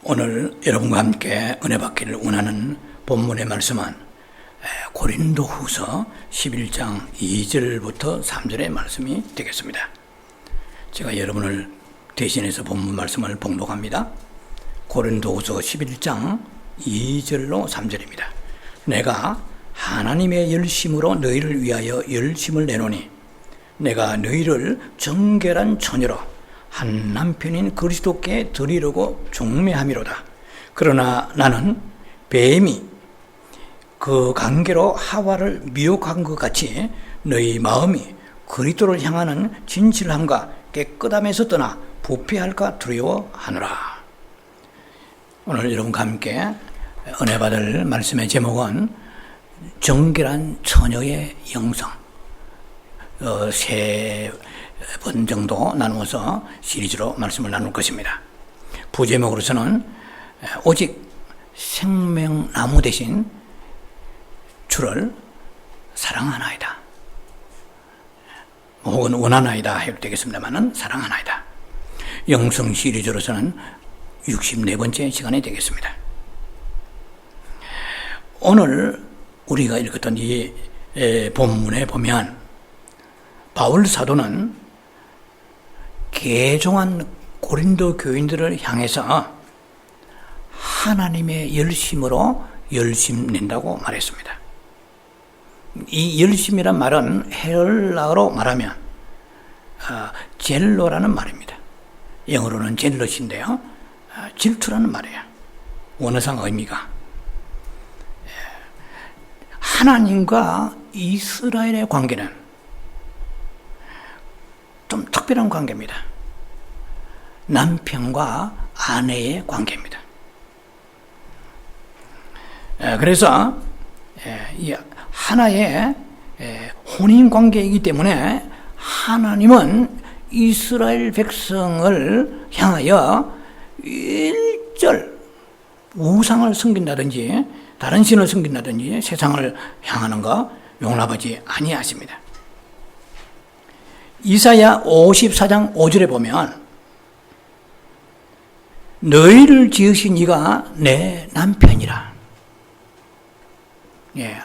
오늘 여러분과 함께 은혜 받기를 원하는 본문의 말씀은 고린도후서 11장 2절부터 3절의 말씀이 되겠습니다. 제가 여러분을 대신해서 본문 말씀을 봉독합니다. 고린도후서 11장 2절로 3절입니다. 내가 하나님의 열심으로 너희를 위하여 열심을 내노니 내가 너희를 정결한 처녀로 한 남편인 그리스도께 드리려고 종매함이로다. 그러나 나는 뱀이 그 관계로 하와를 미혹한 것 같이 너희 마음이 그리스도를 향하는 진실함과 깨끗함에서 떠나 부패할까 두려워하노라. 오늘 여러분과 함께 은혜 받을 말씀의 제목은 정결한 처녀의 영성, 세 번 정도 나누어서 시리즈로 말씀을 나눌 것입니다. 부제목으로서는 오직 생명나무 대신 주를 사랑하나이다, 혹은 원하나이다 해도 되겠습니다만 사랑하나이다. 영성 시리즈로서는 64번째 시간이 되겠습니다. 오늘 우리가 읽었던 이 본문에 보면 바울 사도는 개종한 고린도 교인들을 향해서 하나님의 열심으로 열심 낸다고 말했습니다. 이 열심이란 말은 헬라어로 말하면 젤로라는 말입니다. 영어로는 젤럿인데요, 질투라는 말이에요. 원어상 의미가 하나님과 이스라엘의 관계는 좀 특별한 관계입니다. 남편과 아내의 관계입니다. 그래서 하나의 혼인 관계이기 때문에 하나님은 이스라엘 백성을 향하여 일절 우상을 섬긴다든지 다른 신을 섬긴다든지 세상을 향하는 거 용납하지 아니하십니다. 이사야 54장 5절에 보면 너희를 지으신 이가 내 남편이라.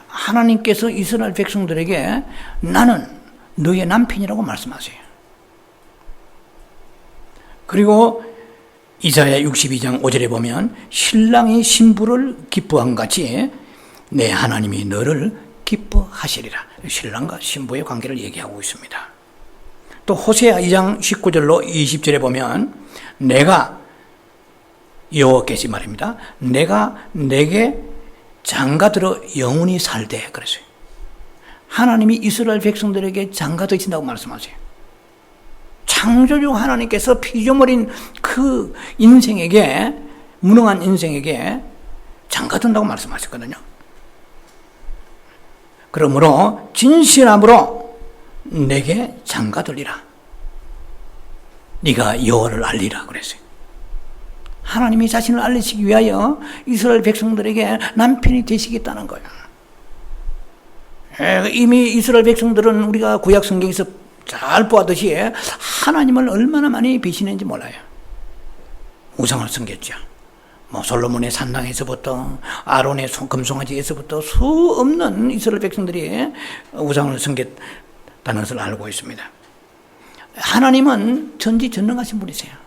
하나님께서 이스라엘 백성들에게 나는 너의 남편이라고 말씀하세요. 그리고 이사야 62장 5절에 보면 신랑이 신부를 기뻐한 같이 내 하나님이 너를 기뻐하시리라. 신랑과 신부의 관계를 얘기하고 있습니다. 또 호세아 2장 19절로 20절에 보면 내가 여호와께서 말입니다. 내가 내게 장가들어 영원히 살되 그랬어요. 하나님이 이스라엘 백성들에게 장가드신다고 말씀하세요. 창조주 하나님께서 피조물인 그 인생에게, 무능한 인생에게 장가든다고 말씀하셨거든요. 그러므로 진실함으로 내게 장가들리라. 네가 여호와를 알리라 그랬어요. 하나님이 자신을 알리시기 위하여 이스라엘 백성들에게 남편이 되시겠다는 거예요. 이미 이스라엘 백성들은 우리가 구약 성경에서 잘 보았듯이 하나님을 얼마나 많이 배신했는지 몰라요. 우상을 섬겼죠. 솔로몬의 산당에서부터 아론의 금송아지에서부터 수 없는 이스라엘 백성들이 우상을 섬겼다는 것을 알고 있습니다. 하나님은 전지전능하신 분이세요.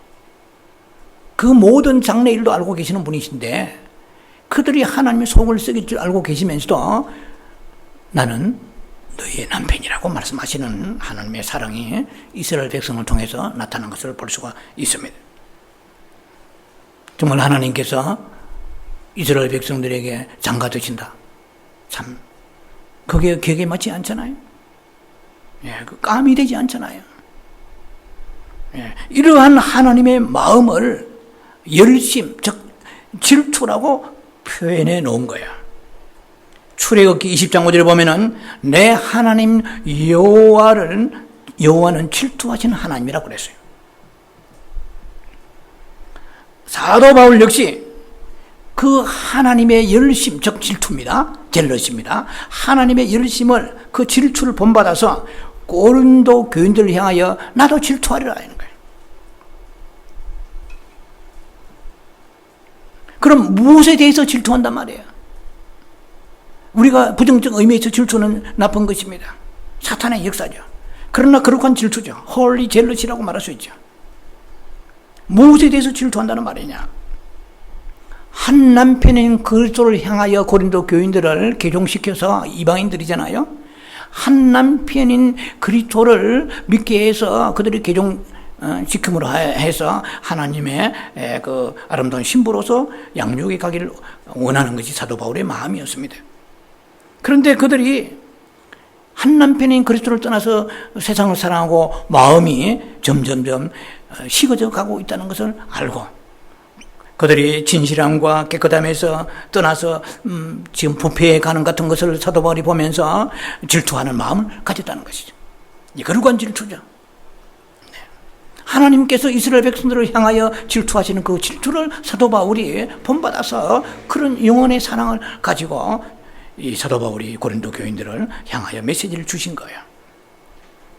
그 모든 장래 일도 알고 계시는 분이신데 그들이 하나님의 속을 썩일 줄 알고 계시면서도 나는 너희의 남편이라고 말씀하시는 하나님의 사랑이 이스라엘 백성을 통해서 나타난 것을 볼 수가 있습니다. 정말 하나님께서 이스라엘 백성들에게 장가드신다. 참 그게 기억에 맞지 않잖아요. 그 감이 되지 않잖아요. 이러한 하나님의 마음을 열심, 즉 질투라고 표현해 놓은 거야. 출애굽기 20장 5절에 보면은 내 하나님 여호와는 질투하시는 하나님이라고 그랬어요. 사도 바울 역시 그 하나님의 열심, 즉 질투입니다. 젤러십니다. 하나님의 열심을, 그 질투를 본받아서 고린도 교인들을 향하여 나도 질투하리라 하는 거예요. 그럼 무엇에 대해서 질투한단 말이에요? 우리가 부정적 의미에서 질투는 나쁜 것입니다. 사탄의 역사죠. 그러나 거룩한 질투죠. 홀리 젤러시라고 말할 수 있죠. 무엇에 대해서 질투한다는 말이냐? 한 남편인 그리스도를 향하여 고린도 교인들을 개종시켜서 이방인들이잖아요. 한 남편인 그리스도를 믿게 해서 그들이 개종시킴으로 해서 하나님의 그 아름다운 신부로서 양육에 가기를 원하는 것이 사도 바울의 마음이었습니다. 그런데 그들이 한 남편인 그리스도를 떠나서 세상을 사랑하고 마음이 점점점 식어져 가고 있다는 것을 알고 그들이 진실함과 깨끗함에서 떠나서 지금 부패해 가는 같은 것을 사도 바울이 보면서 질투하는 마음을 가졌다는 것이죠. 이 거룩한 질투죠. 하나님께서 이스라엘 백성들을 향하여 질투하시는 그 질투를 사도 바울이 본받아서 그런 영혼의 사랑을 가지고 이 사도 바울이 고린도 교인들을 향하여 메시지를 주신 거예요.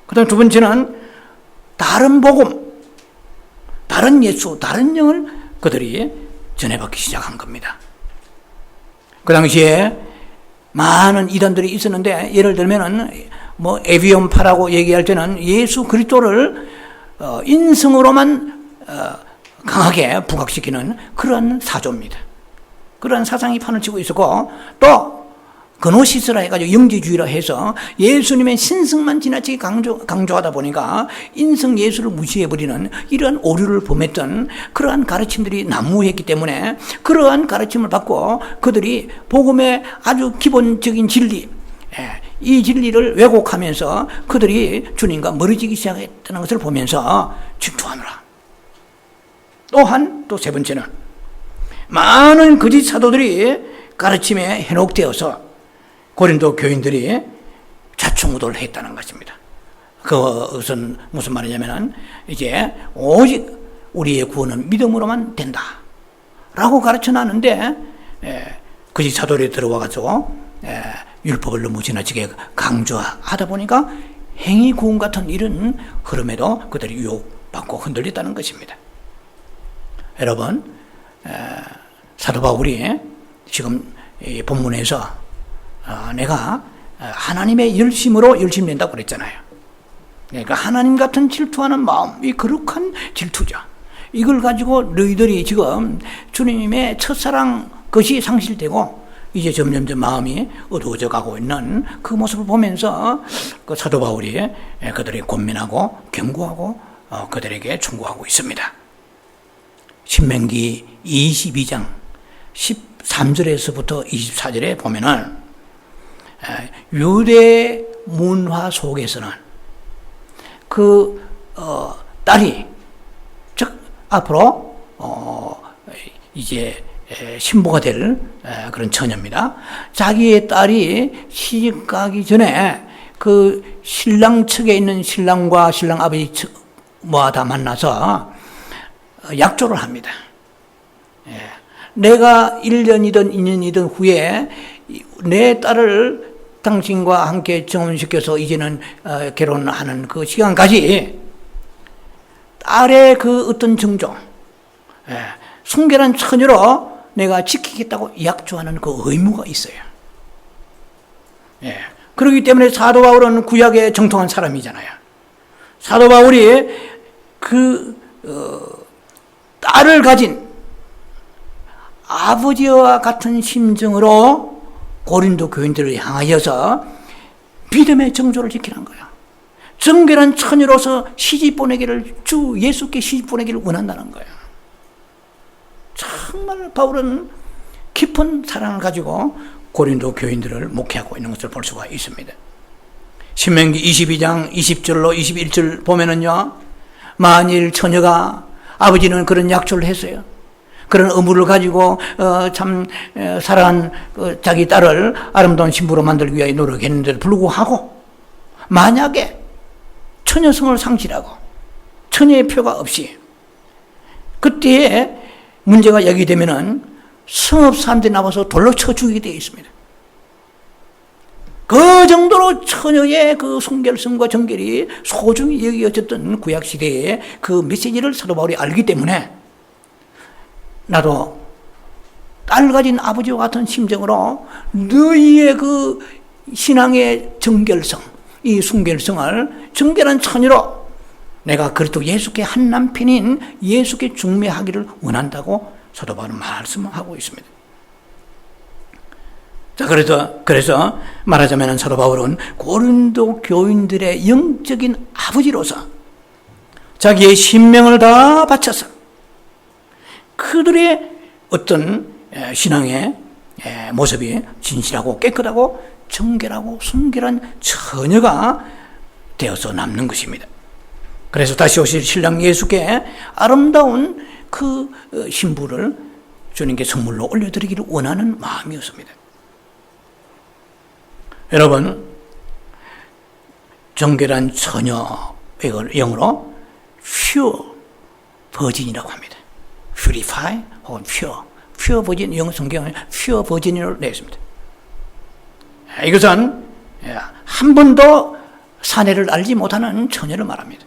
그 다음 두 번째는 다른 복음, 다른 예수, 다른 영을 그들이 전해받기 시작한 겁니다. 그 당시에 많은 이단들이 있었는데 예를 들면은 뭐 에비온파라고 얘기할 때는 예수 그리스도를 인성으로만 강하게 부각시키는 그런 사조입니다. 그런 사상이 판을 치고 있었고 또 그노시스라 해가지고 영지주의라 해서 예수님의 신성만 지나치게 강조하다 보니까 인성 예수를 무시해버리는 이러한 오류를 범했던 그러한 가르침들이 난무했기 때문에 그러한 가르침을 받고 그들이 복음의 아주 기본적인 진리, 이 진리를 왜곡하면서 그들이 주님과 멀어지기 시작했다는 것을 보면서 질투하노라. 또한 또 세 번째는 많은 거짓 사도들이 가르침에 현혹되어서 고린도 교인들이 좌충우돌을 했다는 것입니다. 그것은 무슨 말이냐면은 이제 오직 우리의 구원은 믿음으로만 된다 라고 가르쳐 놨는데 거짓 사도들이 들어와가지고 율법을 너무 지나치게 강조하다 보니까 행위 구원 같은 이런 흐름에도 그들이 유혹받고 흔들렸다는 것입니다. 여러분, 사도 바울이 지금 이 본문에서 내가 하나님의 열심으로 열심된다고 그랬잖아요. 그러니까 하나님 같은 질투하는 마음, 이 거룩한 질투죠. 이걸 가지고 너희들이 지금 주님의 첫사랑 것이 상실되고 이제 점점점 마음이 어두워져 가고 있는 그 모습을 보면서 그 사도 바울이 그들이 권면하고 경고하고 그들에게 충고하고 있습니다. 신명기 22장 13절에서부터 24절에 보면은 유대 문화 속에서는 그 딸이 즉 앞으로 이제 신부가 될 그런 처녀입니다. 자기의 딸이 시집 가기 전에 그 신랑 측에 있는 신랑과 신랑 아버지 측 모아 다 만나서 약조를 합니다. 내가 1년이든 2년이든 후에 내 딸을 당신과 함께 정혼시켜서 이제는 결혼하는 그 시간까지 딸의 그 어떤 정조, 순결한 처녀로 내가 지키겠다고 약조하는 그 의무가 있어요. 그렇기 때문에 사도 바울은 구약에 정통한 사람이잖아요. 사도 바울이 그 딸을 가진 아버지와 같은 심정으로 고린도 교인들을 향하여서 믿음의 정조를 지키는 거야. 정결한 처녀로서 시집 보내기를 주 예수께 시집 보내기를 원한다는 거야. 정말 바울은 깊은 사랑을 가지고 고린도 교인들을 목회하고 있는 것을 볼 수가 있습니다. 신명기 22장 20절로 21절 보면은요, 만일 처녀가 아버지는 그런 약조를 했어요. 그런 의무를 가지고 참 사랑한 자기 딸을 아름다운 신부로 만들기 위해 노력했는데도 불구하고 만약에 처녀성을 상실하고 처녀의 표가 없이 그때에 문제가 야기되면은 성읍 사람들이 나와서 돌로 쳐 죽이게 되어 있습니다. 그 정도로 처녀의 그 순결성과 정결이 소중히 여겨졌던 구약시대의 그 메시지를 사도 바울이 알기 때문에 나도 딸 가진 아버지와 같은 심정으로 너희의 그 신앙의 정결성, 이 순결성을 정결한 처녀로 내가 그리스도 예수께 한 남편인 예수께 중매하기를 원한다고 사도 바울은 말씀하고 있습니다. 자, 그래서 말하자면 사도 바울은 고린도 교인들의 영적인 아버지로서 자기의 신명을 다 바쳐서 그들의 어떤 신앙의 모습이 진실하고 깨끗하고 정결하고 순결한 처녀가 되어서 남는 것입니다. 그래서 다시 오실 신랑 예수께 아름다운 그 신부를 주님께 선물로 올려드리기를 원하는 마음이었습니다. 여러분, 정결한 처녀, 이걸 영어로 pure virgin이라고 합니다. purify 혹은 pure virgin, 영어 성경은 pure virgin으로 되어 있습니다. 이것은 한 번도 사내를 알지 못하는 처녀를 말합니다.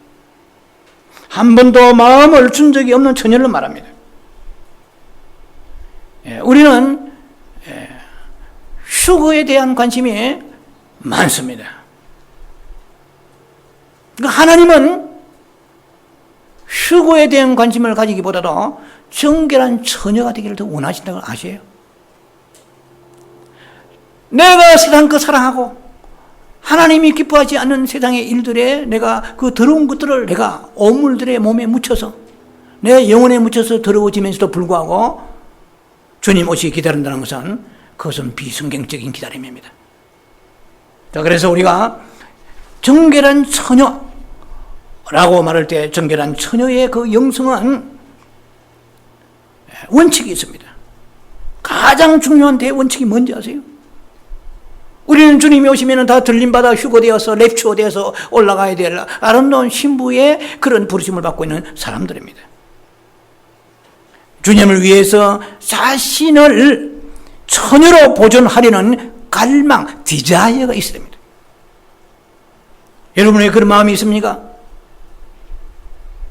한 번도 마음을 준 적이 없는 처녀를 말합니다. 우리는 휴거에 대한 관심이 많습니다. 그러니까 하나님은 휴거에 대한 관심을 가지기보다도 정결한 처녀가 되기를 더 원하신다는 걸 아세요? 내가 세상 그 사랑하고 하나님이 기뻐하지 않는 세상의 일들에 내가 그 더러운 것들을 내가 오물들의 몸에 묻혀서 내 영혼에 묻혀서 더러워지면서도 불구하고 주님 오시기 기다린다는 것은 그것은 비성경적인 기다림입니다. 자, 그래서 우리가 정결한 처녀라고 말할 때 정결한 처녀의 그 영성은 원칙이 있습니다. 가장 중요한 대원칙이 뭔지 아세요? 우리는 주님이 오시면 다 들림받아 휴거되어서 랩추어되어서 올라가야 될 아름다운 신부의 그런 부르심을 받고 있는 사람들입니다. 주님을 위해서 자신을 처녀로 보존하려는 갈망, 디자이어가 있어야 됩니다. 여러분의 그런 마음이 있습니까?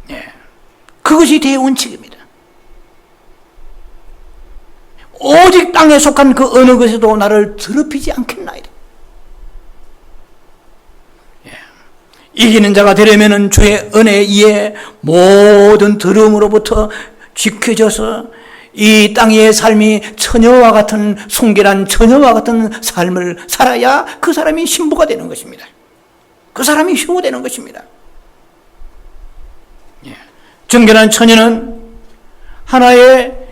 네. 그것이 대원칙입니다. 오직 땅에 속한 그 어느 것에도 나를 더럽히지 않겠나이다. 예. 이기는 자가 되려면 주의 은혜에 의해 모든 더러움으로부터 지켜져서 이 땅의 삶이 처녀와 같은 순결한 처녀와 같은 삶을 살아야 그 사람이 신부가 되는 것입니다. 그 사람이 휴거되는 것입니다. 예. 정결한 처녀는 하나의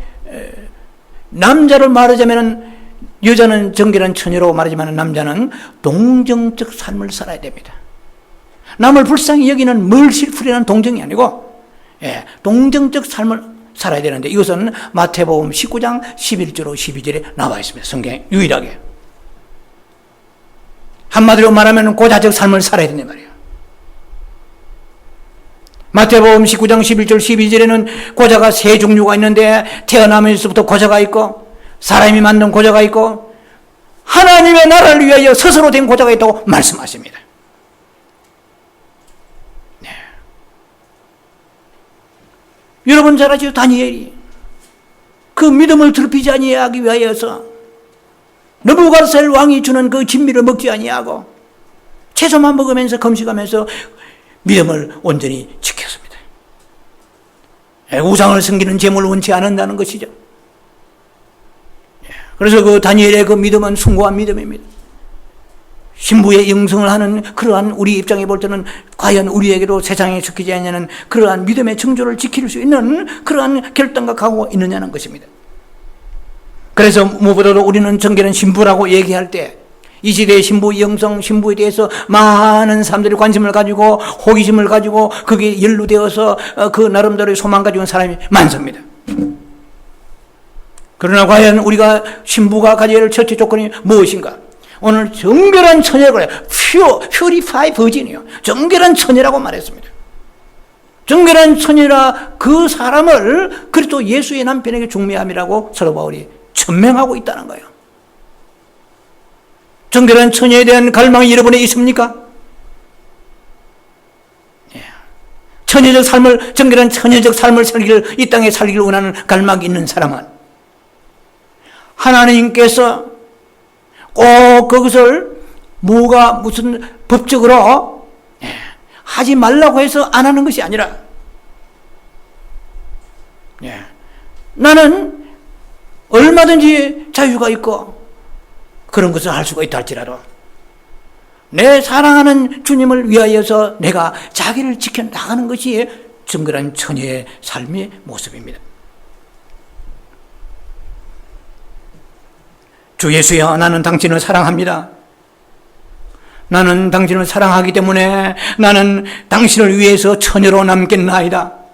남자를 말하자면 여자는 정결한 처녀라고 말하지만 남자는 동정적 삶을 살아야 됩니다. 남을 불쌍히 여기는 멀실풀이라는 동정이 아니고 동정적 삶을 살아야 되는데 이것은 마태복음 19장 11절로 12절에 나와 있습니다. 성경에 유일하게. 한마디로 말하면 고자적 삶을 살아야 된단 말이에요. 마태복음 19장 11절 12절에는 고자가 세 종류가 있는데 태어나면서부터 고자가 있고 사람이 만든 고자가 있고 하나님의 나라를 위하여 스스로 된 고자가 있다고 말씀하십니다. 네. 여러분 잘 아시죠? 다니엘이 그 믿음을 더럽히지 아니하기 위하여서 느부갓네살 왕이 주는 그 진미를 먹지 아니하고 채소만 먹으면서 금식하면서 믿음을 온전히 지켰습니다. 우상을 섬기는 재물을 원치 않는다는 것이죠. 그래서 그 다니엘의 그 믿음은 숭고한 믿음입니다. 신부의 영성을 하는 그러한 우리 입장에 볼 때는 과연 우리에게도 세상에 섞이지 않냐는 그러한 믿음의 정조를 지킬 수 있는 그러한 결단과 각오가 있느냐는 것입니다. 그래서 무엇보다도 우리는 정결한 신부라고 얘기할 때 이 시대의 신부 영성, 신부에 대해서 많은 사람들이 관심을 가지고 호기심을 가지고 그게 연루되어서 그 나름대로의 소망 가지고 사람이 많습니다. 그러나 과연 우리가 신부가 가져야 할 첫째 조건이 무엇인가? 오늘 정결한 처녀라고 해요. purify virgin이요. 정결한 처녀라고 말했습니다. 정결한 처녀라 그 사람을 그리스도 예수의 남편에게 중매함이라고 사도 바울이 천명하고 있다는 거예요. 정결한 처녀에 대한 갈망이 여러분에 있습니까? 처녀적 삶을, 정결한 처녀적 삶을 살기를, 이 땅에 살기를 원하는 갈망이 있는 사람은 하나님께서 꼭 그것을 무슨 법적으로 하지 말라고 해서 안 하는 것이 아니라, 나는 얼마든지 자유가 있고 그런 것을 할 수가 있다 할지라도 내 사랑하는 주님을 위하여서 내가 자기를 지켜나가는 것이 정결한 처녀의 삶의 모습입니다. 주 예수여, 나는 당신을 사랑합니다. 나는 당신을 사랑하기 때문에 나는 당신을 위해서 처녀로 남겠나이다.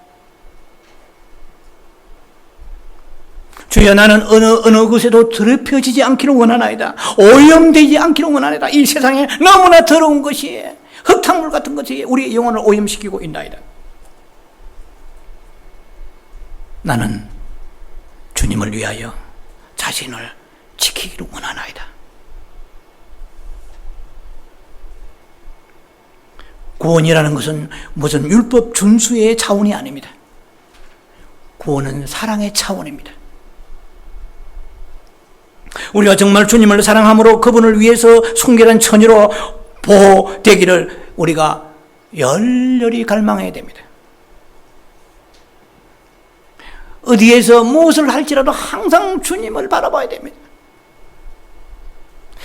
주여, 나는 어느 곳에도 더럽혀지지 않기를 원하나이다. 오염되지 않기를 원하나이다. 이 세상에 너무나 더러운 것이, 흙탕물 같은 것이 우리의 영혼을 오염시키고 있나이다. 나는 주님을 위하여 자신을 지키기를 원하나이다. 구원이라는 것은 무슨 율법 준수의 차원이 아닙니다. 구원은 사랑의 차원입니다. 우리가 정말 주님을 사랑함으로 그분을 위해서 순결한 처녀로 보호되기를 우리가 열렬히 갈망해야 됩니다. 어디에서 무엇을 할지라도 항상 주님을 바라봐야 됩니다.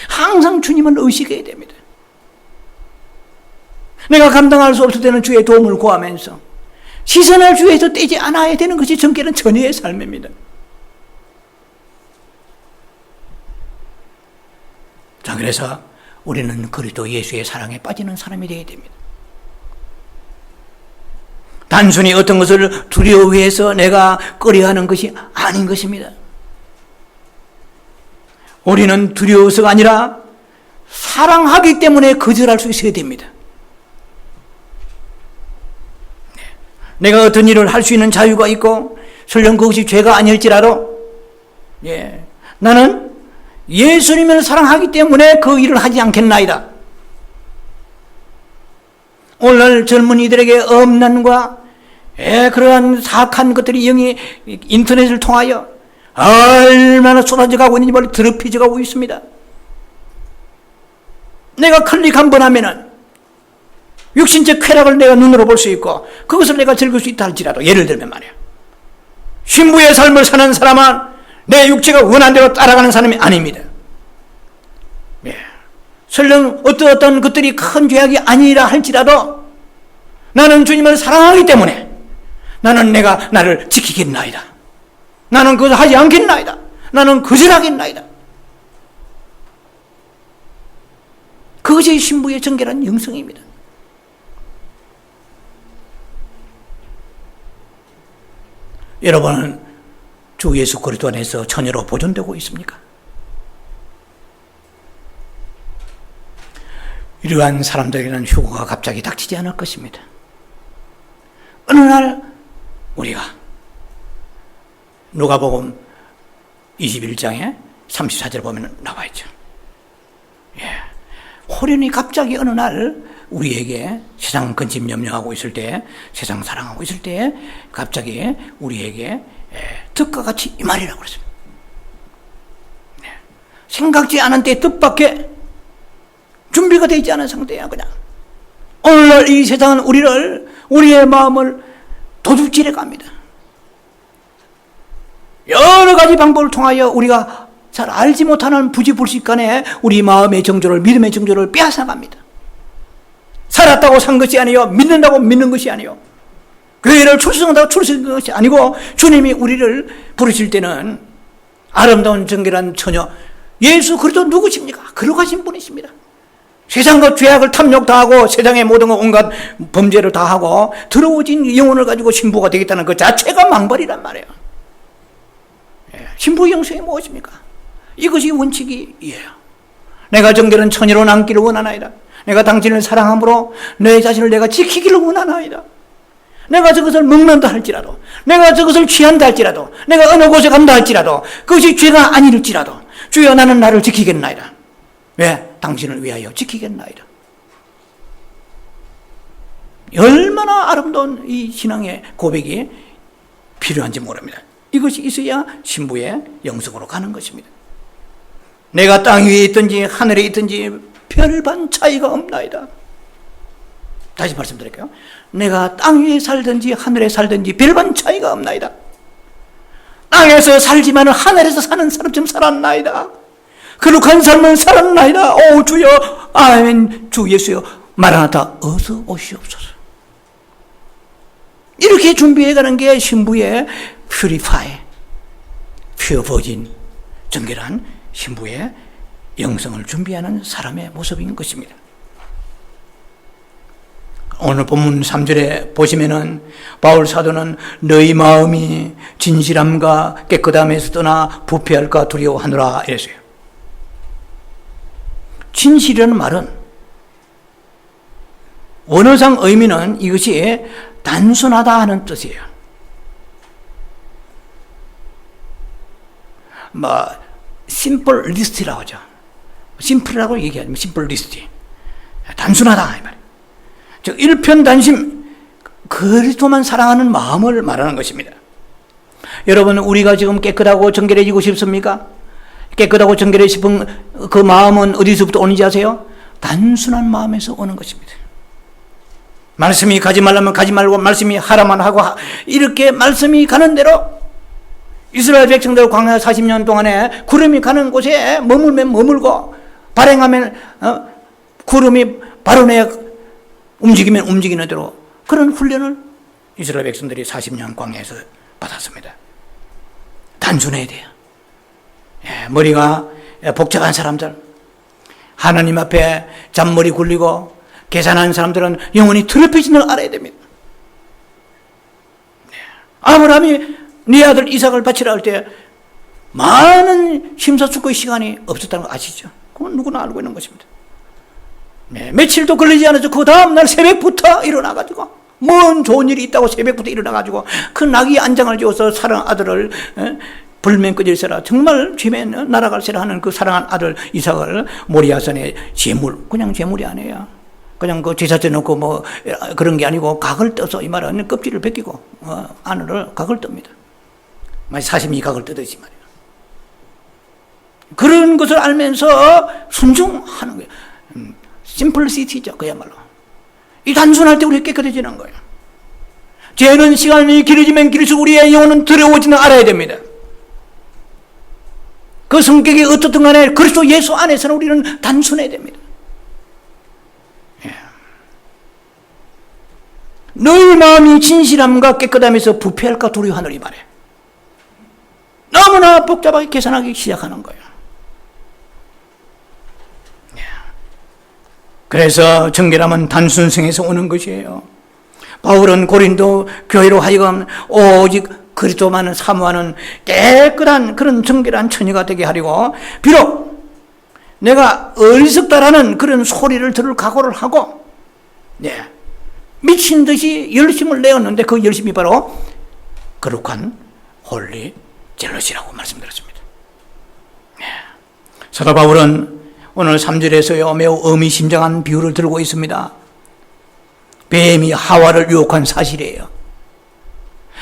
항상 주님을 의식해야 됩니다. 내가 감당할 수 없을 때는 주의 도움을 구하면서 시선을 주에서 떼지 않아야 되는 것이 정결한 처녀의 삶입니다. 자, 그래서 우리는 그리스도 예수의 사랑에 빠지는 사람이 되어야 됩니다. 단순히 어떤 것을 두려워해서 내가 꺼려하는 것이 아닌 것입니다. 우리는 두려워서가 아니라 사랑하기 때문에 거절할 수 있어야 됩니다. 내가 어떤 일을 할 수 있는 자유가 있고 설령 그것이 죄가 아닐지라도 나는 예수님을 사랑하기 때문에 그 일을 하지 않겠나이다. 오늘날 젊은이들에게 엄난과 그러한 사악한 것들이 영이 인터넷을 통하여 얼마나 쏟아져 가고 있는지 멀리 더럽혀져 가고 있습니다. 내가 클릭 한 번 하면은 육신적 쾌락을 내가 눈으로 볼 수 있고 그것을 내가 즐길 수 있다 할지라도, 예를 들면 말이야, 신부의 삶을 사는 사람은 내 육체가 원한 대로 따라가는 사람이 아닙니다. 설령 어떤 것들이 큰 죄악이 아니라 할지라도 나는 주님을 사랑하기 때문에 나는 내가 나를 지키겠나이다. 나는 그것을 하지 않겠나이다. 나는 거절하겠나이다. 그것이 신부의 정결한 영성입니다. 여러분은 주 예수 그리스도 안에서 처녀로 보존되고 있습니까? 이러한 사람들에게는 휴거가 갑자기 닥치지 않을 것입니다. 어느 날 우리가 누가복음 21장에 34절 보면 나와 있죠. 호련히 갑자기 어느 날 우리에게 세상 근심 염려하고 있을 때, 세상 사랑하고 있을 때 갑자기 우리에게 뜻과 같이 이 말이라고 그랬습니다. 생각지 않은 때 뜻밖에 준비가 되지 않은 상태야. 그냥 오늘날 이 세상은 우리의 마음을 도둑질해 갑니다. 여러 가지 방법을 통하여 우리가 잘 알지 못하는 부지불식간에 우리 마음의 정조를, 믿음의 정조를 빼앗아 갑니다. 살았다고 산 것이 아니요, 믿는다고 믿는 것이 아니요, 교회를 출석한다고 출석한 것이 아니고, 주님이 우리를 부르실 때는 아름다운 정결한 처녀 예수 그리스도 누구십니까? 거룩하신 분이십니다. 세상과 죄악을 탐욕다하고 세상의 모든 온갖 범죄를 다하고 더러워진 영혼을 가지고 신부가 되겠다는 그 자체가 망발이란 말이에요. 신부의 영성이 무엇입니까? 이것이 원칙이에요. 내가 정결한 처녀로 남기를 원하나이다. 내가 당신을 사랑함으로 내 자신을 내가 지키기를 원하나이다. 내가 저것을 먹는다 할지라도, 내가 저것을 취한다 할지라도, 내가 어느 곳에 간다 할지라도 그것이 죄가 아닐지라도 주여 나는 나를 지키겠나이다. 왜? 당신을 위하여 지키겠나이다. 얼마나 아름다운 이 신앙의 고백이 필요한지 모릅니다. 이것이 있어야 신부의 영성으로 가는 것입니다. 내가 땅 위에 있든지 하늘에 있든지 별반 차이가 없나이다. 다시 말씀드릴게요. 내가 땅 위에 살든지 하늘에 살든지 별반 차이가 없나이다. 땅에서 살지만 하늘에서 사는 사람처럼 살았나이다. 거룩한 삶을 살았나이다. 오 주여, 아멘. 주 예수여, 마라나타, 어서 오시옵소서. 이렇게 준비해가는 게 신부의 퓨리파이, 퓨어 버진, 정결한 신부의 영성을 준비하는 사람의 모습인 것입니다. 오늘 본문 3절에 보시면은 바울 사도는 너희 마음이 진실함과 깨끗함에서 떠나 부패할까 두려워하노라 이랬어요. 진실이라는 말은 원어상 의미는 이것이 단순하다 하는 뜻이에요. 심플리스트라고 하죠. 심플이라고 얘기하면 심플리스트. 단순하다 이 말이에요. 즉 일편단심 그리스도만 사랑하는 마음을 말하는 것입니다. 여러분, 우리가 지금 깨끗하고 정결해지고 싶습니까? 깨끗하고 정결해 싶은 그 마음은 어디서부터 오는지 아세요? 단순한 마음에서 오는 것입니다. 말씀이 가지 말라면 가지 말고, 말씀이 하라만 하고, 이렇게 말씀이 가는 대로 이스라엘 백성들 광야 40년 동안에 구름이 가는 곳에 머물면 머물고, 발행하면 구름이 발원해 움직이면 움직이는 대로 그런 훈련을 이스라엘 백성들이 40년 광야에서 받았습니다. 단순해야 돼요. 머리가 복잡한 사람들, 하나님 앞에 잔머리 굴리고 계산하는 사람들은 영원히 더럽혀진 걸 알아야 됩니다. 아브라함이 네 아들 이삭을 바치라 할 때 많은 심사숙고의 시간이 없었다는 거 아시죠? 그건 누구나 알고 있는 것입니다. 며칠도 걸리지 않아서 그 다음날 새벽부터 일어나가지고, 뭔 좋은 일이 있다고 새벽부터 일어나가지고 그 나귀 안장을 지어서 사랑 아들을 불면 꺼질세라, 정말 죄면 날아갈세라 하는 그 사랑한 아들 이삭을 모리아산의 제물, 그냥 제물이 아니에요. 그냥 그 제사제 넣고 뭐 그런 게 아니고 각을 떠서, 이 말은 껍질을 벗기고 안을 각을 뜹니다. 사심이 각을 뜨듯이 말이에요. 그런 것을 알면서 순종하는 거예요. 심플리시티죠, 그야말로. 이 단순할 때 우리가 깨끗해지는 거예요. 죄는 시간이 길어지면 길수록 우리의 영혼은 더러워지는 알아야 됩니다. 그 성격이 어떻든 간에 그리스도 예수 안에서는 우리는 단순해야 됩니다. 너희 마음이 진실함과 깨끗함에서 부패할까 두려워하노니 말이에요. 너무나 복잡하게 계산하기 시작하는 거예요. 그래서 정결함은 단순성에서 오는 것이에요. 바울은 고린도 교회로 하여금 오직 그리스도만을 사모하는 깨끗한 그런 정결한 처녀가 되게 하려고, 비록 내가 어리석다라는 그런 소리를 들을 각오를 하고 미친 듯이 열심을 내었는데, 그 열심이 바로 거룩한 홀리 젤러시라고 말씀드렸습니다. 사도 바울은 오늘 3절에서요 매우 의미심장한 비유를 들고 있습니다. 뱀이 하와를 유혹한 사실이에요.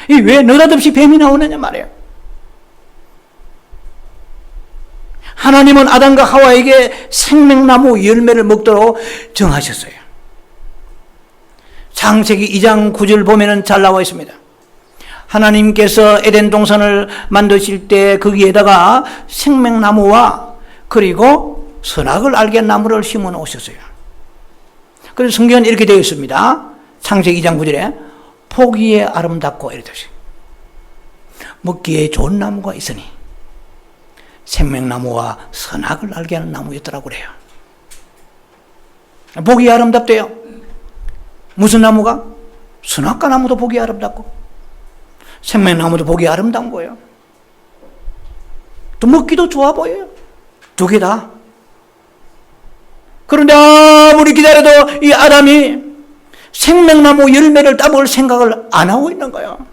왜 느닷없이 뱀이 나오느냐 말이에요. 하나님은 아담과 하와에게 생명나무 열매를 먹도록 정하셨어요. 창세기 2장 9절 보면은 잘 나와 있습니다. 하나님께서 에덴 동산을 만드실 때 거기에다가 생명나무와 그리고 선악을 알게 한 나무를 심어 놓으셨어요. 그래서 성경은 이렇게 되어 있습니다. 창세기 2장 9절에 보기에 아름답고 이렇게 되어 있어요. 먹기에 좋은 나무가 있으니 생명나무와 선악을 알게 하는 나무였더라고 그래요. 보기에 아름답대요. 무슨 나무가? 선악과 나무도 보기에 아름답고 생명나무도 보기에 아름다운 거예요. 또 먹기도 좋아 보여요. 두 개 다. 그런데 아무리 기다려도 이 아담이 생명나무 열매를 따먹을 생각을 안 하고 있는 거예요.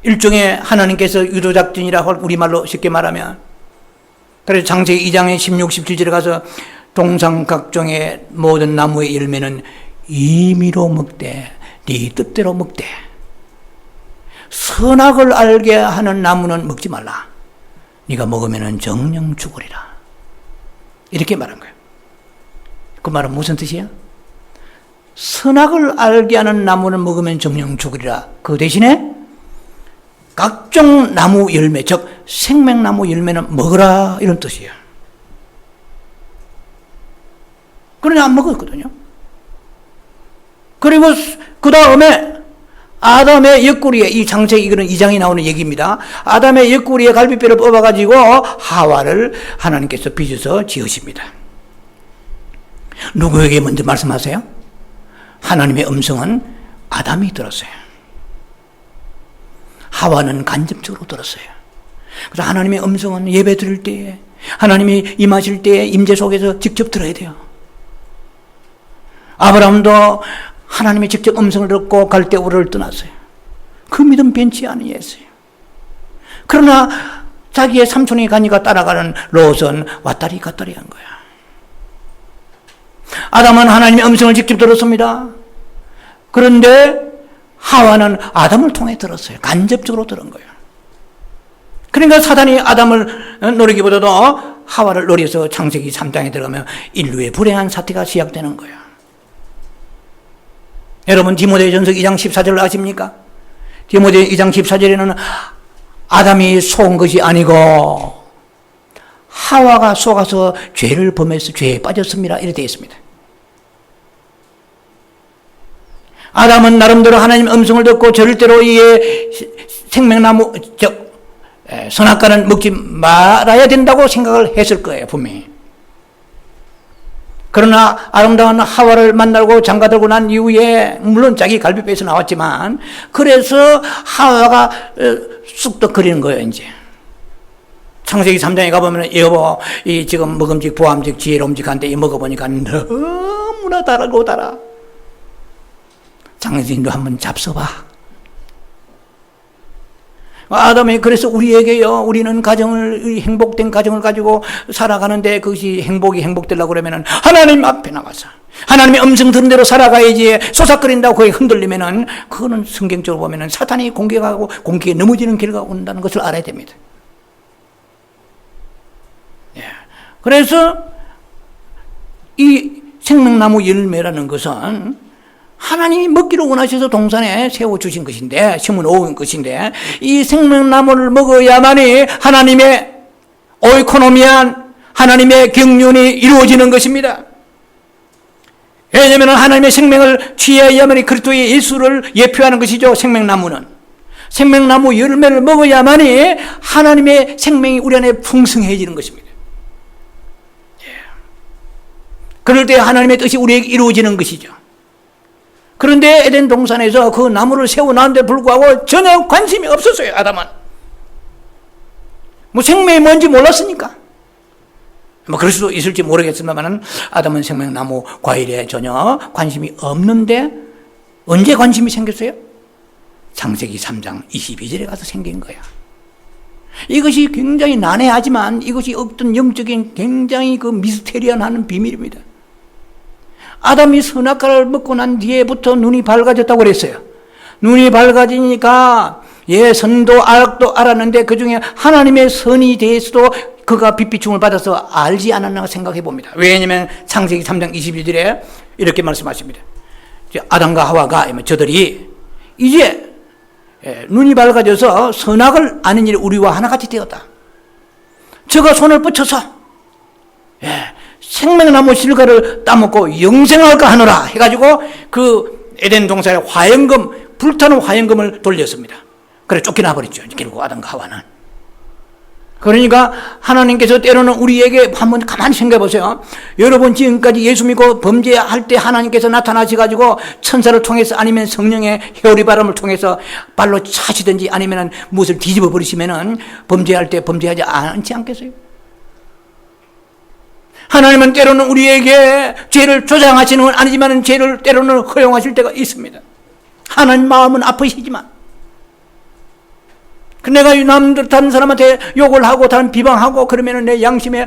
일종의 하나님께서 유도작전이라고 우리말로 쉽게 말하면, 그래서 창세기 2장의 16, 17절에 가서 동상 각종의 모든 나무의 열매는 임의로 먹되 네 뜻대로 먹되 선악을 알게 하는 나무는 먹지 말라. 네가 먹으면 정령 죽으리라. 이렇게 말한 거예요. 그 말은 무슨 뜻이야? 선악을 알게 하는 나무를 먹으면 정령 죽으리라. 그 대신에 각종 나무 열매, 즉 생명나무 열매는 먹으라, 이런 뜻이에요. 그러니 안 먹었거든요. 그리고 그 다음에 아담의 옆구리에, 이 창세기 이거는 2장이 나오는 얘기입니다. 아담의 옆구리에 갈비뼈를 뽑아가지고 하와를 하나님께서 빚어서 지으십니다. 누구에게 먼저 말씀하세요? 하나님의 음성은 아담이 들었어요. 하와는 간접적으로 들었어요. 그래서 하나님의 음성은 예배 드릴 때에, 하나님이 임하실 때에 임재 속에서 직접 들어야 돼요. 아브라함도 하나님의 직접 음성을 듣고 갈대우르를 떠났어요. 그 믿음 변치 아니했어요. 그러나 자기의 삼촌이 가니까 따라가는 롯은 왔다리 갔다리 한 거야. 아담은 하나님의 음성을 직접 들었습니다. 그런데 하와는 아담을 통해 들었어요. 간접적으로 들은 거예요. 그러니까 사단이 아담을 노리기보다도 하와를 노려서 창세기 3장에 들어가면 인류의 불행한 사태가 시작되는 거예요. 여러분 디모데전서 2장 14절을 아십니까? 디모데 2장 14절에는 아담이 속은 것이 아니고 하와가 속아서 죄를 범해서 죄에 빠졌습니다. 이렇게 되어 있습니다. 아담은 나름대로 하나님 음성을 듣고 절대로 이 생명나무, 즉 선악과는 먹지 말아야 된다고 생각을 했을 거예요, 분명히. 그러나 아름다운 하와를 만나고 장가들고 난 이후에 물론 자기 갈비뼈에서 나왔지만 그래서 하와가 쑥덕거리는 거예요, 이제. 창세기 3장에 가보면 여보 이 지금 먹음직 보암직 지혜로움직한데 이 먹어보니까 너무나 다르고 달아. 장인도 한번 잡숴봐. 아담이 그래서 우리에게요, 우리는 가정을, 행복된 가정을 가지고 살아가는데 그것이 행복되려고 그러면은 하나님 앞에 나가서 하나님의 음성 들은 대로 살아가야지 쏘삭거린다고 거기 흔들리면은 그거는 성경적으로 보면은 사탄이 공격하고 공격에 넘어지는 결과가 온다는 것을 알아야 됩니다. 예. 그래서 이 생명나무 열매라는 것은 하나님이 먹기를 원하셔서 동산에 세워주신 것인데, 심은 온 것인데, 이 생명나무를 먹어야만이 하나님의 오이코노미한 하나님의 경륜이 이루어지는 것입니다. 왜냐하면 하나님의 생명을 취해야만이 그리스도의 예수를 예표하는 것이죠. 생명나무는. 생명나무 열매를 먹어야만이 하나님의 생명이 우리 안에 풍성해지는 것입니다. 그럴 때 하나님의 뜻이 우리에게 이루어지는 것이죠. 그런데 에덴 동산에서 그 나무를 세워놨는데 불구하고 전혀 관심이 없었어요, 아담은. 뭐 생명이 뭔지 몰랐으니까. 뭐 그럴 수도 있을지 모르겠습니다만 아담은 생명나무 과일에 전혀 관심이 없는데 언제 관심이 생겼어요? 창세기 3장 22절에 가서 생긴 거야. 이것이 굉장히 난해하지만 이것이 어떤 영적인 굉장히 그 미스테리한 비밀입니다. 아담이 선악과를 먹고 난 뒤에부터 눈이 밝아졌다고 그랬어요. 눈이 밝아지니까 선도 악도 알았는데 그 중에 하나님의 선이 대해서도 그가 빛비춤을 받아서 알지 않았나 생각해 봅니다. 왜냐하면 창세기 3장 21절에 이렇게 말씀하십니다. 아담과 하와가 저들이 이제 눈이 밝아져서 선악을 아는 일이 우리와 하나같이 되었다. 저가 손을 뻗쳐서 생명나무 실과를 따먹고 영생할까 하노라 해가지고 그 에덴 동산에 화영금, 불타는 화영금을 돌렸습니다. 그래 쫓겨나 버렸죠. 결국 아담과 하와는. 그러니까 하나님께서 때로는 우리에게 한번 가만히 생각해 보세요. 여러분 지금까지 예수 믿고 범죄할 때 하나님께서 나타나셔가지고 천사를 통해서 아니면 성령의 회오리 바람을 통해서 발로 차시든지 아니면 무엇을 뒤집어 버리시면은 범죄할 때 범죄하지 않지 않겠어요? 하나님은 때로는 우리에게 죄를 조장하시는 건 아니지만 죄를 때로는 허용하실 때가 있습니다. 하나님 마음은 아프시지만 내가 다른 사람한테 욕을 하고 다른 비방하고 그러면 내 양심에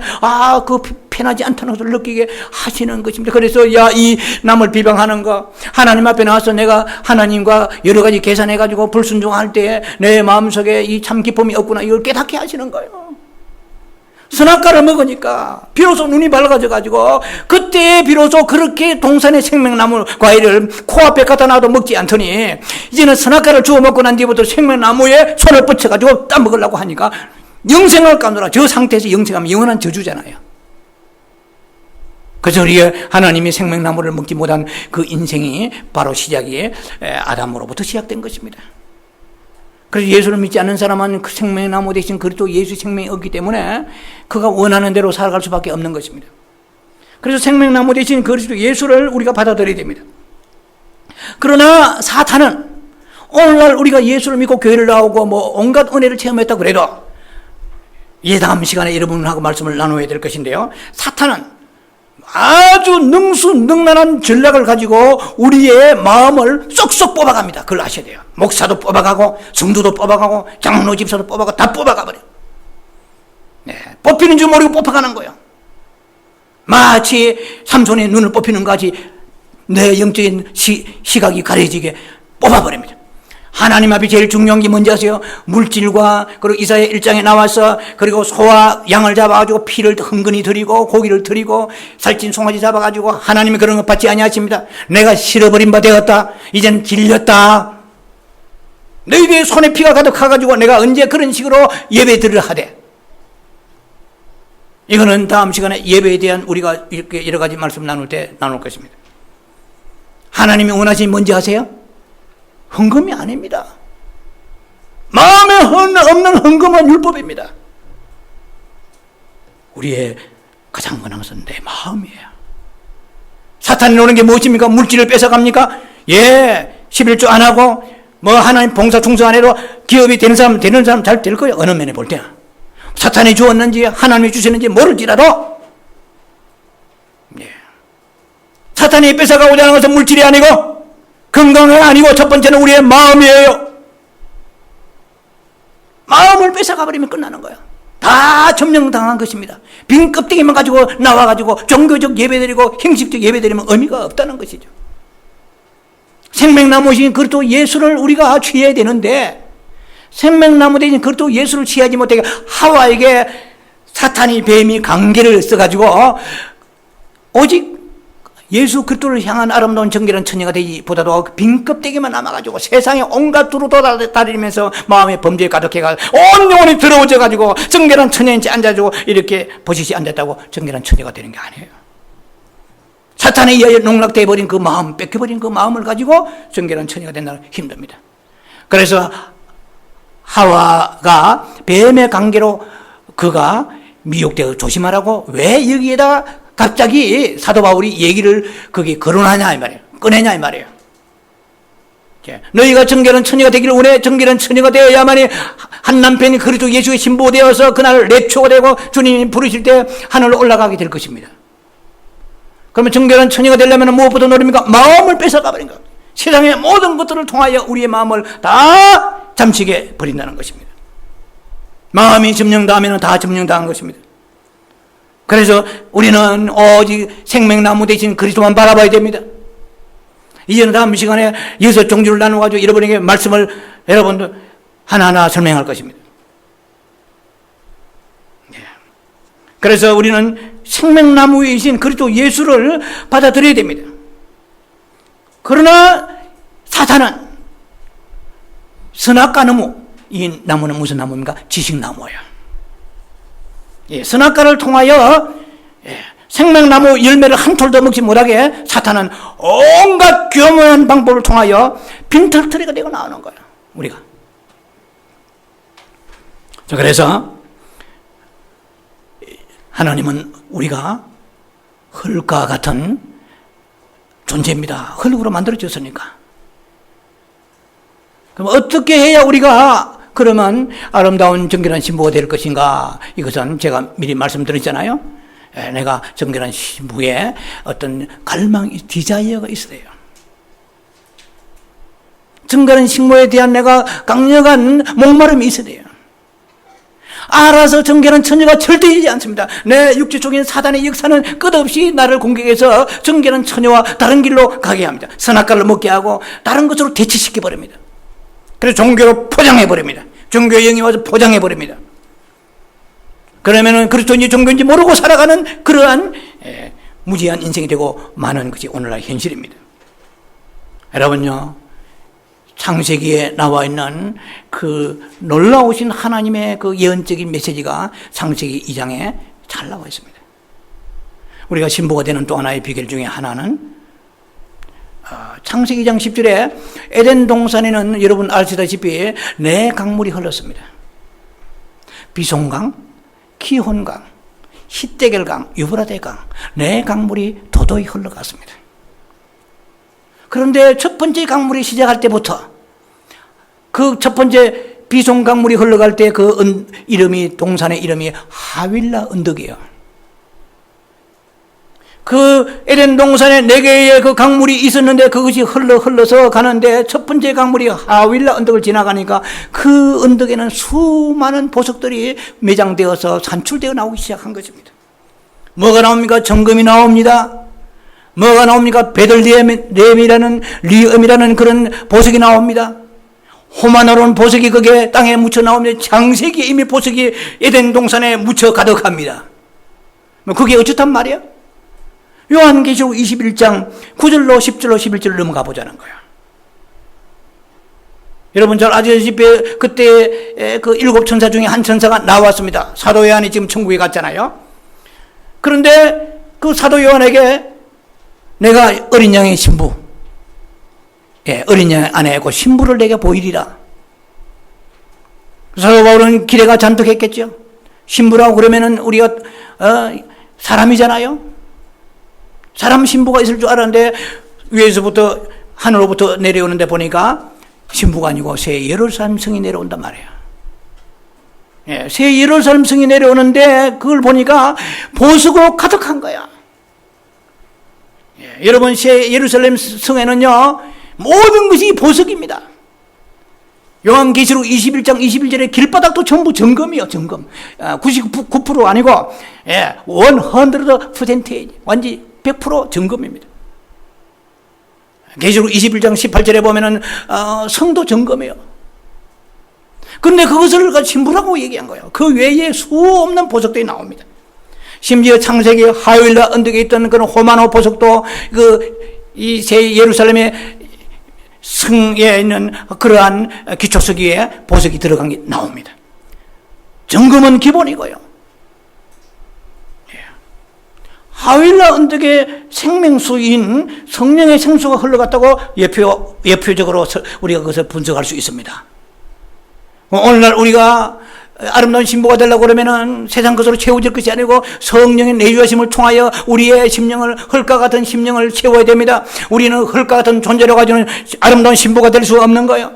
그 편하지 않다는 것을 느끼게 하시는 것입니다. 그래서 이 남을 비방하는 거 하나님 앞에 나와서 내가 하나님과 여러 가지 계산해가지고 불순종할 때 내 마음속에 이 참 기쁨이 없구나 이걸 깨닫게 하시는 거예요. 선악과를 먹으니까 비로소 눈이 밝아져가지고 그때 비로소 그렇게 동산의 생명나무 과일을 코앞에 갖다 놔도 먹지 않더니 이제는 선악과를 주워 먹고 난 뒤부터 생명나무에 손을 뻗쳐가지고 따먹으려고 하니까 영생을 까느라 저 상태에서 영생하면 영원한 저주잖아요. 그래서 우리의 하나님이 생명나무를 먹지 못한 그 인생이 바로 시작이 아담으로부터 시작된 것입니다. 그래서 예수를 믿지 않는 사람은 그 생명나무 대신 그리스도 예수 생명이 없기 때문에 그가 원하는 대로 살아갈 수밖에 없는 것입니다. 그래서 생명나무 대신 그리스도 예수를 우리가 받아들여야 됩니다. 그러나 사탄은 오늘날 우리가 예수를 믿고 교회를 나오고 온갖 은혜를 체험했다고 그래도 다음 시간에 여러분하고 말씀을 나눠야 될 것인데요, 사탄은 아주 능수능란한 전략을 가지고 우리의 마음을 쏙쏙 뽑아갑니다. 그걸 아셔야 돼요. 목사도 뽑아가고 성도도 뽑아가고 장로 집사도 뽑아가고 다 뽑아가버려요. 뽑히는 줄 모르고 뽑아가는 거예요. 마치 삼손의 눈을 뽑히는 것 같이 내 영적인 시각이 가려지게 뽑아버립니다. 하나님 앞에 제일 중요한 게 뭔지 아세요? 물질과, 그리고 이사야 1장에 나와서 그리고 소와 양을 잡아가지고 피를 흥건히 드리고 고기를 드리고 살찐 송아지 잡아가지고 하나님이 그런 것 받지 아니하십니다. 내가 실어버린 바 되었다. 이제는 길렸다. 너희들의 손에 피가 가득해가지고 내가 언제 그런 식으로 예배 드리려 하되. 이거는 다음 시간에 예배에 대한 우리가 이렇게 여러 가지 말씀 나눌 때 나눌 것입니다. 하나님이 원하시는 게 뭔지 아세요? 헌금이 아닙니다. 마음에 없는 헌금은 율법입니다. 우리의 가장 원하는 것은 내 마음이에요. 사탄이 노는 게 무엇입니까? 물질을 뺏어갑니까? 11조 안 하고 하나님 봉사 충성 안 해도 기업이 되는 사람 잘 될 거예요. 어느 면에 볼 때는 사탄이 주었는지 하나님이 주셨는지 모를지라도 사탄이 뺏어가고자 하는 것은 물질이 아니고 건강이 아니고 첫 번째는 우리의 마음이에요. 마음을 뺏어가버리면 끝나는 거예요. 다 점령당한 것입니다. 빈 껍데기만 가지고 나와가지고 종교적 예배드리고 형식적 예배드리면 의미가 없다는 것이죠. 생명나무신 그리스도 예수를 우리가 취해야 되는데 생명나무 대신 그리스도 예수를 취하지 못하게 하와에게 사탄이 뱀이 관계를 써가지고 오직 예수 그리스도를 향한 아름다운 정결한 처녀가 되기보다도 빈 껍데기만 남아가지고 세상에 온갖 두루 돌아다니면서 마음의 범죄에 가득해가 온 영혼이 더러워져가지고 정결한 처녀인 채 앉아주고 이렇게 버젓이 앉았다고 정결한 처녀가 되는 게 아니에요. 사탄에 의하여 농락되어 버린 그 마음, 뺏겨버린 그 마음을 가지고 정결한 처녀가 된다는 힘듭니다. 그래서 하와가 뱀의 관계로 그가 미혹되어 조심하라고 왜 여기에다 갑자기 사도 바울이 얘기를 거기 거론하냐 이 말이에요. 꺼내냐 이 말이에요. 너희가 정결한 처녀가 되기를 원해. 정결한 처녀가 되어야만이 한 남편이 그리스도 예수의 신부되어서 그날 랩초가 되고 주님이 부르실 때 하늘로 올라가게 될 것입니다. 그러면 정결한 처녀가 되려면 무엇보다 노립니까? 마음을 뺏어가 버린 것. 세상의 모든 것들을 통하여 우리의 마음을 다 잠식해 버린다는 것입니다. 마음이 점령당하면 다 점령당한 것입니다. 그래서 우리는 오직 생명나무 대신 그리스도만 바라봐야 됩니다. 이제는 다음 시간에 6종류를 나눠가지고 여러분에게 말씀을 여러분들 하나하나 설명할 것입니다. 그래서 우리는 생명나무이신 그리스도 예수를 받아들여야 됩니다. 그러나 사탄은 선악과 나무, 이 나무는 무슨 나무입니까? 지식나무예요. 선악과를 통하여 생명나무 열매를 한 톨도 먹지 못하게 사탄은 온갖 교묘한 방법을 통하여 빈털터리가 되고 나오는 거예요. 우리가. 자, 그래서 하나님은 우리가 흙과 같은 존재입니다. 흙으로 만들어졌으니까. 그럼 어떻게 해야 우리가 그러면 아름다운 정결한 신부가 될 것인가? 이것은 제가 미리 말씀드렸잖아요. 내가 정결한 신부의 어떤 갈망, 디자이어가 있어야 돼요. 정결한 신부에 대한 내가 강력한 목마름이 있어야 돼요. 알아서 정결한 처녀가 절대 되지 않습니다. 내 육체 속에 있는 사단의 역사는 끝없이 나를 공격해서 정결한 처녀와 다른 길로 가게 합니다. 선악과를 먹게 하고 다른 것으로 대체시켜 버립니다. 그래서 종교로 포장해 버립니다. 종교의 영이 와서 포장해 버립니다. 그러면은 그리스도인지 종교인지 모르고 살아가는 그러한 무지한 인생이 되고 많은 것이 오늘날 현실입니다. 여러분요, 창세기에 나와 있는 그 놀라우신 하나님의 그 예언적인 메시지가 창세기 2장에 잘 나와 있습니다. 우리가 신부가 되는 또 하나의 비결 중에 하나는 창세기 2장 10절에 에덴 동산에는 여러분 아시다시피 네 강물이 흘렀습니다. 비송강, 기혼강, 히데겔강, 유브라데강, 네 강물이 도도히 흘러갔습니다. 그런데 첫 번째 강물이 시작할 때부터 그 첫 번째 비송 강물이 흘러갈 때 그 이름이, 동산의 이름이 하윌라 언덕이에요. 그 에덴 동산에 네 개의 그 강물이 있었는데 그것이 흘러서 가는데 첫 번째 강물이 하윌라 언덕을 지나가니까 그 언덕에는 수많은 보석들이 매장되어서 산출되어 나오기 시작한 것입니다. 뭐가 나옵니까? 정금이 나옵니다. 뭐가 나옵니까? 베들레헴이라는 리엄이라는 그런 보석이 나옵니다. 호마노론 보석이 거기에 땅에 묻혀 나옵니다. 창세기에 이미 보석이 에덴 동산에 묻혀 가득합니다. 그게 어쩌단 말이야? 요한계시록 21장 9절로 10절로 11절로 넘어가 보자는 거야. 여러분 잘 아시다시피 그때 그 7 천사 중에 한 천사가 나왔습니다. 사도 요한이 지금 천국에 갔잖아요. 그런데 그 사도 요한에게 내가 어린 양의 신부, 어린 양 안에 있고 신부를 내게 보이리라. 사도 바울은 기대가 잔뜩 했겠죠. 신부라고 그러면은 우리가 사람이잖아요. 사람 신부가 있을 줄 알았는데 위에서부터 하늘로부터 내려오는데 보니까 신부가 아니고 새 예루살렘 성이 내려온단 말이에요. 새 예루살렘 성이 내려오는데 그걸 보니까 보석으로 가득한 거야. 여러분 새 예루살렘 성에는요 모든 것이 보석입니다. 요한계시록 21장 21절에 길바닥도 전부 정금이요. 정금 99% 아니고 100% 완전히 100% 정금입니다. 계시록 21장 18절에 보면은 성도 정금이에요. 그런데 그것을 신부라고 얘기한 거예요. 그 외에 수없는 보석들이 나옵니다. 심지어 창세기 하윌라 언덕에 있던 그런 호마노 보석도 이 새 예루살렘의 성에 있는 그러한 기초석기에 보석이 들어간 게 나옵니다. 정금은 기본이고요. 하윌라 언덕에 생명수인 성령의 생수가 흘러갔다고 예표적으로 우리가 그것을 분석할 수 있습니다. 오늘날 우리가 아름다운 신부가 되려고 그러면은 세상 것으로 채워질 것이 아니고 성령의 내주하심을 통하여 우리의 심령을 흙과 같은 심령을 채워야 됩니다. 우리는 흙과 같은 존재로 가지고는 아름다운 신부가 될 수 없는 거예요.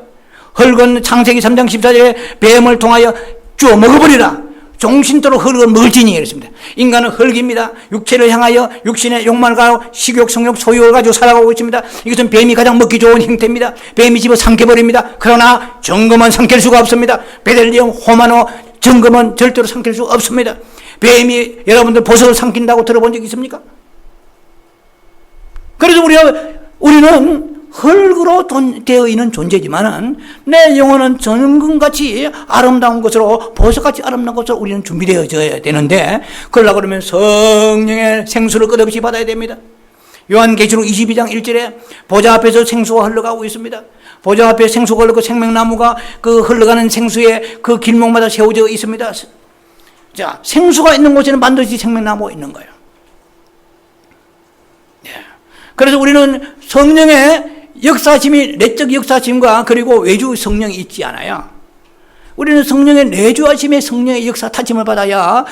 흙은 창세기 3장 14절에 뱀을 통하여 주워 먹어버리라. 종신토록 흙은 먹을지니 이랬습니다. 인간은 흙입니다. 육체를 향하여 육신의 욕망을 가지고 식욕, 성욕, 소유를 가지고 살아가고 있습니다. 이것은 뱀이 가장 먹기 좋은 형태입니다. 뱀이 집어 삼켜버립니다. 그러나 정금은 삼킬 수가 없습니다. 베들레헴, 호마노, 정금은 절대로 삼킬 수 없습니다. 뱀이 여러분들 보석을 삼킨다고 들어본 적 있습니까? 그래서 우리는 흙으로 되어 있는 존재지만은 내 영혼은 정금같이 아름다운 것으로 보석같이 아름다운 것으로 우리는 준비되어져야 되는데 그러려고 그러면 성령의 생수를 끝없이 받아야 됩니다. 요한계시록 22장 1절에 보좌 앞에서 생수가 흘러가고 있습니다. 보좌 앞에 생수가 흘러가고 생명나무가 그 흘러가는 생수의 그 길목마다 세워져 있습니다. 자, 생수가 있는 곳에는 반드시 생명나무가 있는 거예요. 그래서 우리는 성령의 역사심이 내적 역사심과 그리고 외주 성령이 있지 않아요. 우리는 성령의 내주하심의 성령의 역사 타침을 받아야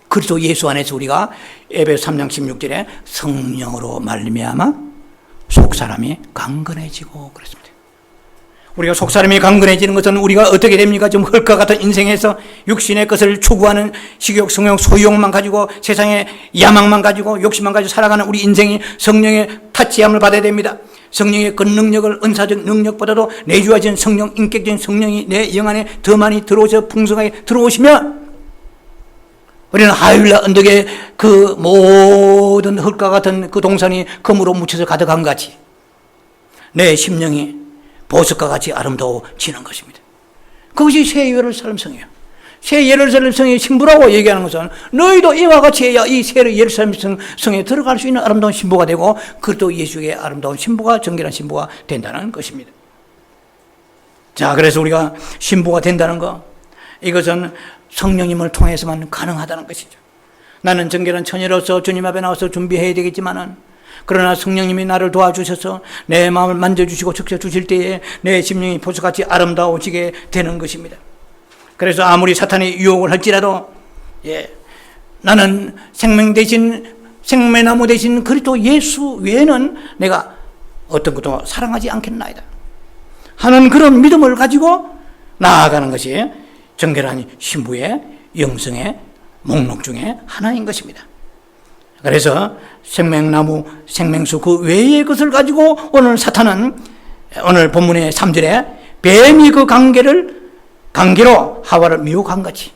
그리스도 예수 안에서 우리가 에베소 3장 16절에 성령으로 말미암아 속사람이 강건해지고 그랬습니다. 우리가 속사람이 강건해지는 것은 우리가 어떻게 됩니까? 좀 흙과 같은 인생에서 육신의 것을 추구하는 식욕, 성욕, 소유욕만 가지고 세상의 야망만 가지고 욕심만 가지고 살아가는 우리 인생이 성령의 타치함을 받아야 됩니다. 성령의 그 능력을 은사적 능력보다도 내주하신 성령, 인격적인 성령이 내 영 안에 더 많이 들어오셔 풍성하게 들어오시면 우리는 하윌라 언덕에 그 모든 흙과 같은 그 동산이 금으로 묻혀서 가득한 것 같이 내 심령이 보석과 같이 아름다워지는 것입니다. 그것이 새 예루살렘 성이에요. 새 예루살렘 성의 신부라고 얘기하는 것은 너희도 이와 같이 해야 이 새 예루살렘 성에 들어갈 수 있는 아름다운 신부가 되고 그것도 예수의 아름다운 신부가 정결한 신부가 된다는 것입니다. 자, 그래서 우리가 신부가 된다는 것, 이것은 성령님을 통해서만 가능하다는 것이죠. 나는 정결한 처녀로서 주님 앞에 나와서 준비해야 되겠지만은, 그러나 성령님이 나를 도와주셔서 내 마음을 만져주시고 적셔주실 때에 내 심령이 보석같이 아름다워지게 되는 것입니다. 그래서 아무리 사탄이 유혹을 할지라도 나는 생명나무 대신 그리스도 예수 외에는 내가 어떤 것도 사랑하지 않겠나이다 하는 그런 믿음을 가지고 나아가는 것이 정결한 신부의 영성의 목록 중에 하나인 것입니다. 그래서 생명나무, 생명수 그 외의 것을 가지고 오늘 사탄은 오늘 본문의 3절에 뱀이 그 관계로 하와를 미혹한 거지.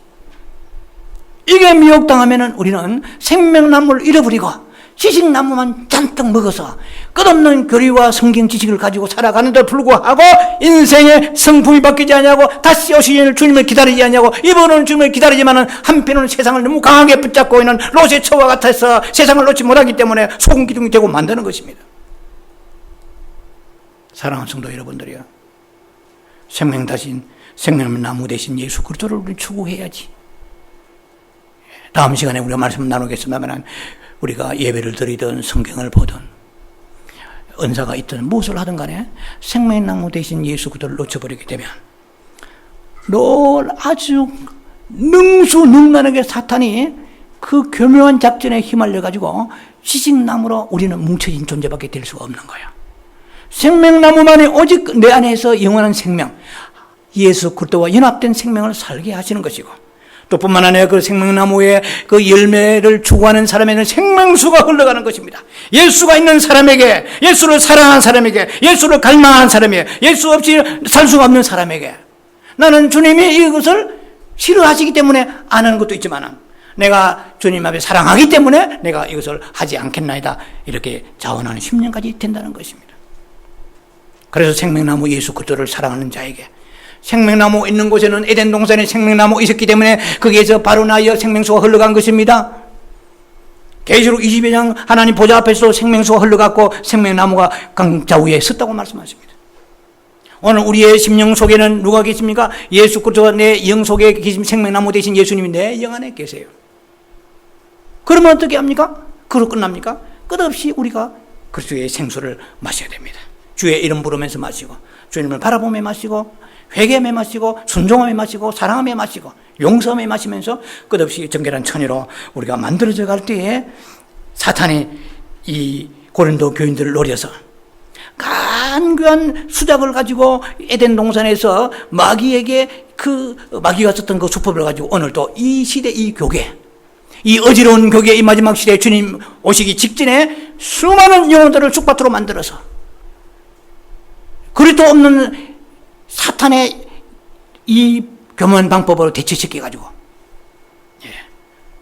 이게 미혹당하면 우리는 생명나무를 잃어버리고 지식나무만 잔뜩 먹어서 끝없는 교리와 성경 지식을 가지고 살아가는데 불구하고 인생의 성품이 바뀌지 않냐고, 다시 오시는 주님을 기다리지 않냐고, 이번은 주님을 기다리지만은 한편으로는 세상을 너무 강하게 붙잡고 있는 롯의 처와 같아서 세상을 놓지 못하기 때문에 소금 기둥이 되고 만드는 것입니다. 사랑하는 성도 여러분들이요, 생명나무 대신 예수 그리스도를 우리 추구해야지. 다음 시간에 우리가 말씀 나누겠습니다만, 우리가 예배를 드리든 성경을 보든 은사가 있든 무엇을 하든 간에 생명나무 대신 예수 그리스도를 놓쳐버리게 되면 아주 능수능란하게 사탄이 그 교묘한 작전에 휘말려 가지고 지식나무로 우리는 뭉쳐진 존재밖에 될 수가 없는 거야. 생명나무만이 오직 내 안에서 영원한 생명, 예수 그리스도와 연합된 생명을 살게 하시는 것이고, 또 뿐만 아니라 그 생명나무의 그 열매를 추구하는 사람에는 생명수가 흘러가는 것입니다. 예수가 있는 사람에게, 예수를 사랑하는 사람에게, 예수를 갈망하는 사람에게, 예수 없이 살 수가 없는 사람에게, 나는 주님이 이것을 싫어하시기 때문에 안 하는 것도 있지만 내가 주님 앞에 사랑하기 때문에 내가 이것을 하지 않겠나이다, 이렇게 자원하는 심령까지 된다는 것입니다. 그래서 생명나무 예수 그리스도를 사랑하는 자에게, 생명나무 있는 곳에는 에덴 동산에 생명나무 있었기 때문에 거기에서 바로 나여 생명수가 흘러간 것입니다. 계시록 22장 하나님 보좌 앞에서 생명수가 흘러갔고 생명나무가 강자 위에 섰다고 말씀하십니다. 오늘 우리의 심령 속에는 누가 계십니까? 예수 그리스도가 내 영 속에 계신 생명나무 대신 예수님이 내 영 안에 계세요. 그러면 어떻게 합니까? 그로 끝납니까? 끝없이 우리가 그리스도의 생수를 마셔야 됩니다. 주의 이름 부르면서 마시고, 주님을 바라보며 마시고, 회개함에 마시고, 순종함에 마시고, 사랑함에 마시고, 용서함에 마시면서 끝없이 정결한 처녀로 우리가 만들어져 갈 때에 사탄이 이 고린도 교인들을 노려서 간교한 수작을 가지고 에덴 동산에서 마귀에게 마귀가 썼던 그 수법을 가지고 오늘 또 이 시대 이 교계, 이 어지러운 교계, 이 마지막 시대에 주님 오시기 직전에 수많은 영혼들을 쑥밭으로 만들어서 그리스도 없는 사탄의 이 교묘한 방법으로 대처시켜가지고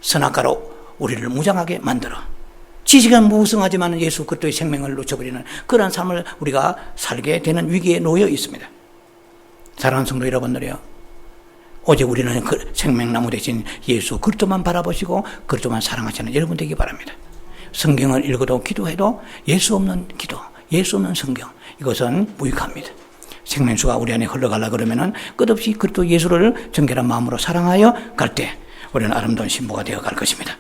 선악과로 우리를 무장하게 만들어 지식은 무성하지만 예수 그리스도의 생명을 놓쳐버리는 그런 삶을 우리가 살게 되는 위기에 놓여 있습니다. 사랑하는 성도 여러분들이요, 오직 우리는 그 생명나무 대신 예수 그리스도만 바라보시고 그리스도만 사랑하시는 여러분 되기 바랍니다. 성경을 읽어도 기도해도 예수 없는 기도, 예수 없는 성경, 이것은 무익합니다. 생명수가 우리 안에 흘러가려 그러면은 끝없이 그리스도 예수를 정결한 마음으로 사랑하여 갈 때 우리는 아름다운 신부가 되어 갈 것입니다.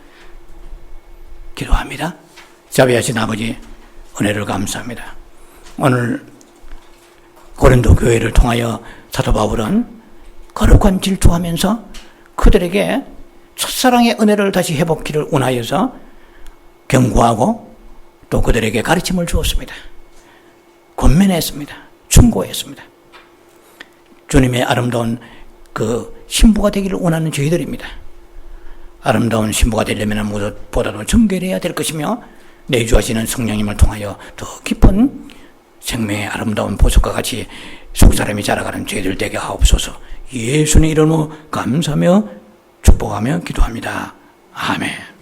기도합니다. 자비하신 아버지, 은혜를 감사합니다. 오늘 고린도 교회를 통하여 사도 바울은 거룩한 질투하면서 그들에게 첫사랑의 은혜를 다시 회복기를 원하여서 경고하고 또 그들에게 가르침을 주었습니다. 권면했습니다. 충고했습니다. 주님의 아름다운 그 신부가 되기를 원하는 저희들입니다. 아름다운 신부가 되려면 무엇보다도 정결해야 될 것이며 내주하시는 성령님을 통하여 더 깊은 생명의 아름다운 보석과 같이 속사람이 자라가는 저희들 되게 하옵소서. 예수의 이름으로 감사하며 축복하며 기도합니다. 아멘.